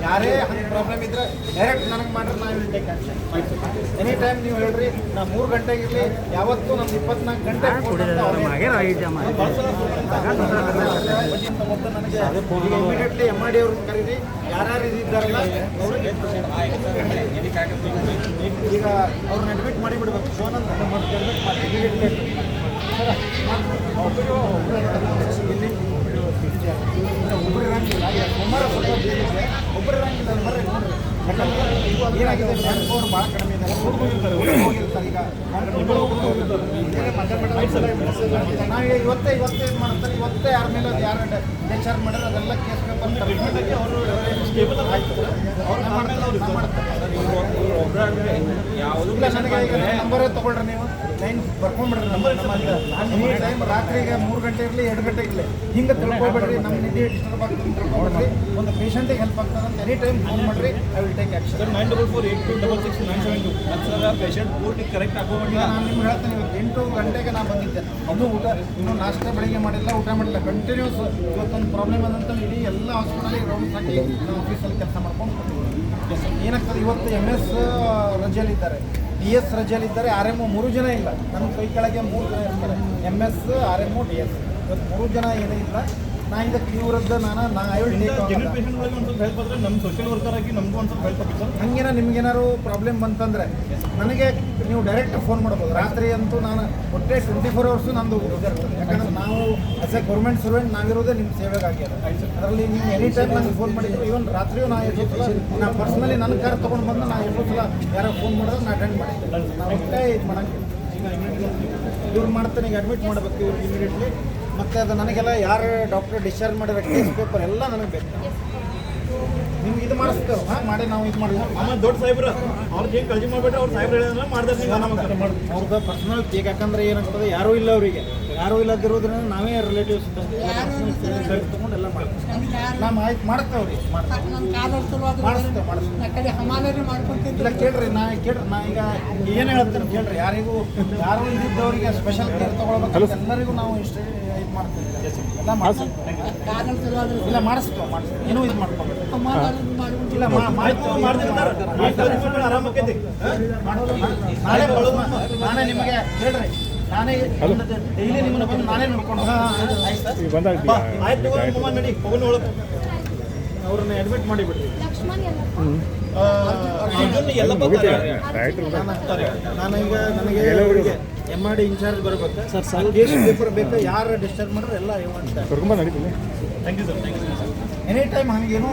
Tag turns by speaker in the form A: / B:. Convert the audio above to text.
A: ಯಾರೇ ಹಂಗೆ ಪ್ರಾಬ್ಲಮ್ ಇದ್ರೆ ಡೈರೆಕ್ಟ್ ನನಗೆ ಮಾಡ್ರೆ ನಾವು will take action. Any time ನೀವು ಹೇಳ್ರಿ, ನಾ 3 ಗಂಟೆಗಿರಲಿ, ಯಾವತ್ತೂ ನಮ್ದು 24 ಗಂಟೆ ನನಗೆ ಇಮಿಡಿಯೇಟ್ಲಿ MRD ಅವ್ರನ್ನ ಕರೀರಿ, ಯಾರ್ಯಾರು ಇದ್ದಾರಲ್ಲ ಅವ್ರಿಗೆ ಈಗ ಅವ್ರನ್ನ ಅಡ್ಮಿಟ್ ಮಾಡಿಬಿಡ್ಬೇಕು. ಶಿವಾನಂದ್ ಅಡ್ಮಿಟ್ ಮಾಡಿ ಇಮಿಡಿಯೇಟ್ಲಿ. ಒಬ್ಬರು ಇರಂಗಿಲ್ಲ, ಸೋಮವಾರ ಸ್ವಲ್ಪ ಬೇರೆ ಒಬ್ಬರು ಇರಂಗಿಲ್ಲ. ಬರ್ರಿ ನೋಡ್ರಿ, ಯಾಕಂದ್ರೆ ಏನಾಗಿದೆ ಮ್ಯಾನ್ ಪವರ್ ಭಾಳ ಕಡಿಮೆ ಇದೆ. ಹೋಗಿರ್ತಾರೆ ಈಗ ನಾವು ಇವತ್ತೇ ಇದು ಮಾಡ್ತಾರೆ. ಇವತ್ತೇ ಯಾರ ಮೇಲೆ ಅದು ಯಾರು ಡಿಸ್ಚಾರ್ಜ್ ಮಾಡಿದ್ರೆ ಅದೆಲ್ಲ ಕೇಸ್ ಪೇಪರ್ ಅವರು ಅವ್ರನ್ನ ಮಾಡ್ತಾರೆ. ಇಲ್ಲ ನನಗೆ ಈಗ ನಂಬರೇ ತೊಗೊಳ್ರಿ, ನೀವು ಲೈನ್ ಬರ್ಕೊಂಡ್ಬಿಡ್ರಿ. ಎನಿ ಟೈಮ್ ರಾತ್ರಿಗೆ 3 ಗಂಟೆ ಇರಲಿ 2 ಗಂಟೆ ಇರಲಿ ಹಿಂಗೆ ತಿಳ್ಕೊಬೇಡ್ರಿ. ನಮ್ಮ ನಿದ್ದೆ ಡಿಸ್ಟರ್ಬ್ ಆಗ್ತದೆ ತಿಳ್ಕೊಬೇಡ್ರಿ. ಒಂದು ಪೇಷಂಟಿಗೆ ಹೆಲ್ಪ್ ಆಗ್ತದೆ ಅಂತ ಎನಿ ಟೈಮ್ ಫೋನ್ ಮಾಡಿರಿ, I will take action.
B: 9448266972 sir patient ಊಟ ಕರೆಕ್ಟ್ ಆಗೋದಿಲ್ಲ.
A: ನಾನು ನಿಮ್ಗೆ ಹೇಳ್ತೀನಿ, ಇವತ್ತು 8 ಗಂಟೆಗೆ ನಾನು ಬಂದಿದ್ದೆ. ಇನ್ನೂ ನಾಷ್ಟ ಬೆಳಿಗ್ಗೆ ಮಾಡಿಲ್ಲ, ಊಟ ಮಾಡಿಲ್ಲ. ಕಂಟಿನ್ಯೂಸ್ ಇವತ್ತೊಂದು ಪ್ರಾಬ್ಲಮ್ ಅದಂತ ಇಡೀ ಎಲ್ಲ ಹಾಸ್ಪಿಟಲಿಗೆ ರೌಂಡ್ ಹಾಕಿ ನಾವು ಆಫೀಸಲ್ಲಿ ಕೆಲಸ ಮಾಡ್ಕೊಂಡು ಏನಾಗ್ತದೆ. ಇವತ್ತು MS ರಜೆಯಲ್ಲಿದ್ದಾರೆ, DS ರಜೆಯಲ್ಲಿದ್ದಾರೆ, RMO 3 ಜನ ಇಲ್ಲ. ನನ್ನ ಕೈ ಕೆಳಗೆ 3 ಜನ ಇರ್ತಾರೆ, MS RMO DS. ಇವತ್ತು 3 ಜನ ಏನೂ ಇಲ್ಲ. ನಾ ಇದಕ್ಕೆ ಇವ್ರದ್ದು ನಾನು ಐ ವಿಲ್ ಟೇಕ್.
B: ಜನರಲ್ ಪೇಷಂಟ್ಗಳಿಗೆ ಒಂದು ಸ್ವಲ್ಪ ಹೆಲ್ಪ್ ಆದರೆ ನಮ್ಮ ಸೋಷಿಯಲ್ ವರ್ಕರ್ ಆಗಿ ನಮಗೂ ಒಂದು ಸ್ವಲ್ಪ ಹೆಲ್ಪ್ ಆಗುತ್ತೆ ಸರ್.
A: ಹಂಗೇನ ನಿಮ್ಗೇನಾದ್ರು ಪ್ರಾಬ್ಲಮ್ ಬಂತಂದರೆ ನನಗೆ ನೀವು ಡೈರೆಕ್ಟ್ ಫೋನ್ ಮಾಡ್ಬೋದು. ರಾತ್ರಿ ಅಂತೂ ನಾನು ಒಟ್ಟೆ 24 ಅವರ್ಸು ನಮ್ಮದು ಇರ್ತದೆ. ಯಾಕಂದ್ರೆ ನಾವು ಆಸ್ ಎ ಗೌರ್ಮೆಂಟ್ ಸರ್ವೆಂಟ್ ನಾವಿರೋದೇ ನಿಮ್ಮ ಸೇವೆಗಾಗ್ಯದ. ಅದರಲ್ಲಿ ನೀವು ಎನಿ ಟೈಮ್ ನನಗೆ ಫೋನ್ ಮಾಡಿದ್ರು. ಇವನ್ ರಾತ್ರಿಯೂ ನಾ ಎಷ್ಟೋ ಸಲ ನಾ ಪರ್ಸ್ನಲಿ ನನ್ನ ಕಾರ್ ತೊಗೊಂಡು ಬಂದು ನಾ ಎಷ್ಟೋ ಸಲ ಯಾರೋ ಫೋನ್ ಮಾಡಿದ್ರೆ ನಾ ಅಟೆಂಡ್ ಮಾಡಿದ್ದೆ. ನಾವು ಒಟ್ಟೆ ಇದು ಮಾಡೋಕ್ಕೆ ಇವ್ರು ಮಾಡ್ತಾನೆ. ಈಗ ಅಡ್ಮಿಟ್ ಮಾಡಬೇಕು ಇವ್ರು ಇಮಿಡಿಯೇಟ್ಲಿ. ಮತ್ತು ಅದು ನನಗೆಲ್ಲ ಯಾರು ಡಾಕ್ಟರ್ ಡಿಸ್ಚಾರ್ಜ್ ಮಾಡಿರೋ ಕೇಸ್ ಪೇಪರ್ ಎಲ್ಲ ನನಗೆ ಬೇಕು. ನಿಮ್ಗೆ ಇದು ಮಾಡಿಸ್ತೇವೆ, ಮಾಡಿ ನಾವು ಇದು ಮಾಡಿ.
B: ಆಮೇಲೆ ದೊಡ್ಡ ಸಾಹೇಬ್ರು ಅವ್ರಿಗೆ ಏನು ಕಾಳಜಿ ಮಾಡಿಬಿಟ್ರೆ ಅವ್ರು ಸಾಹೇಬ್ರು ಹೇಳಿದ್ರೆ ಮಾಡ್ತಾರೆ.
A: ಅವ್ರದ್ದು ಪರ್ಸನಲ್ ಕೇಕ್. ಯಾಕಂದ್ರೆ ಏನಾಗ್ತದೆ, ಯಾರೂ ಇಲ್ಲ ಅವರಿಗೆ, ಯಾರೂ ಇಲ್ಲದಿರೋದ್ರಿಂದ ನಾವೇ ರಿಲೇಟಿವ್ಸ್ ತೊಗೊಂಡು ಎಲ್ಲ ಮಾಡ್ತೀವಿ. ನಾವು ಆಯ್ತು ಮಾಡ್ತೇವೆ ಅವ್ರಿಗೆ ಇಲ್ಲ ಕೇಳ್ರಿ. ನಾ ಈಗ ಏನು ಹೇಳ್ತೇನೆ ಕೇಳ್ರಿ. ಯಾರು ಇದ್ದಿದ್ದವರಿಗೆ ಸ್ಪೆಷಲ್ ಕೇರ್ ತೊಗೊಳ್ಬೇಕು. ಎಲ್ಲರಿಗೂ ನಾವು ಇಷ್ಟು ಇದು ಮಾಡ್ತೀವಿ, ಎಲ್ಲ ಮಾಡ್ತೀವಿ. ಇಲ್ಲ ಮಾಡಿಸ್ತೇವೆ ಏನೂ ಇದು ಮಾಡ್ಕೊಬೇಕು. ಇಲ್ಲ ನಾನೇ ನಿಮಗೆ ಹೇಳ್ರಿ, ನಾನೇ ಡೈಲಿ ನಿಮ್ಮನ್ನ ಬಂದು ನಾನೇ ನೋಡ್ಕೊಂಡು
B: ಆಯ್ತು ನಡಿ ಒಳಗೆ
A: ಅವ್ರನ್ನ ಅಡ್ಮಿಟ್ ಮಾಡಿಬಿಡ್ರಿ. ನಾನು ಈಗ ನನಗೆ MRD ಇನ್ಚಾರ್ಜ್ ಬರಬೇಕು ಸರ್. ಕೇಸ್ ಪೇಪರ್ ಬೇಕು, ಯಾರು ಡಿಸ್ಚಾರ್ಜ್ ಮಾಡಿದ್ರೆ ಎಲ್ಲ
B: thank you sir.
A: Any time ಹಂಗೇನು